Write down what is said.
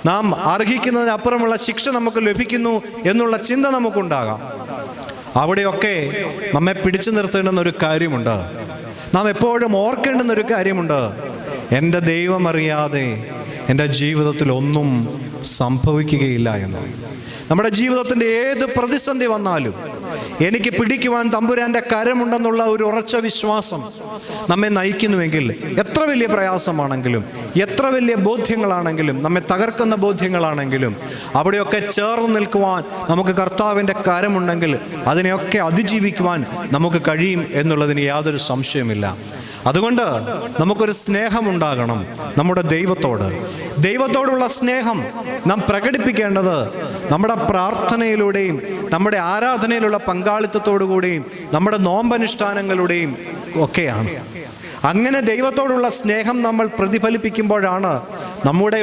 നാം അർഹിക്കുന്നതിനപ്പുറമുള്ള ശിക്ഷ നമുക്ക് ലഭിക്കുന്നു എന്നുള്ള ചിന്ത നമുക്കുണ്ടാകാം. അവിടെയൊക്കെ നമ്മെ പിടിച്ചു നിർത്തേണ്ടുന്ന ഒരു കാര്യമുണ്ട്. നാം എപ്പോഴും ഓർക്കേണ്ടുന്നൊരു കാര്യമുണ്ട്. എൻ്റെ ദൈവം അറിയാതെ എൻ്റെ ജീവിതത്തിൽ ഒന്നും സംഭവിക്കുകയില്ല എന്ന്. നമ്മുടെ ജീവിതത്തിൻ്റെ ഏത് പ്രതിസന്ധി വന്നാലും എനിക്ക് പിടിക്കുവാൻ തമ്പുരാൻ്റെ കരമുണ്ടെന്നുള്ള ഒരു ഉറച്ച വിശ്വാസം നമ്മെ നയിക്കുന്നുവെങ്കിൽ, എത്ര വലിയ പ്രയാസമാണെങ്കിലും, എത്ര വലിയ ബോധ്യങ്ങളാണെങ്കിലും, നമ്മെ തകർക്കുന്ന ബോധ്യങ്ങളാണെങ്കിലും, അവിടെയൊക്കെ ചേർന്ന് നിൽക്കുവാൻ നമുക്ക് കർത്താവിൻ്റെ കരമുണ്ടെങ്കിൽ അതിനെയൊക്കെ അതിജീവിക്കുവാൻ നമുക്ക് കഴിയും എന്നുള്ളതിന് യാതൊരു സംശയമില്ല. അതുകൊണ്ട് നമുക്കൊരു സ്നേഹമുണ്ടാകണം നമ്മുടെ ദൈവത്തോടുള്ള സ്നേഹം നാം പ്രകടിപ്പിക്കേണ്ടത് നമ്മുടെ പ്രാർത്ഥനയിലൂടെയും നമ്മുടെ ആരാധനയിലുള്ള പങ്കാളിത്തത്തോടു കൂടിയും നമ്മുടെ നോമ്പനുഷ്ഠാനങ്ങളുടെയും ഒക്കെയാണ്. അങ്ങനെ ദൈവത്തോടുള്ള സ്നേഹം നമ്മൾ പ്രതിഫലിപ്പിക്കുമ്പോഴാണ് നമ്മുടെ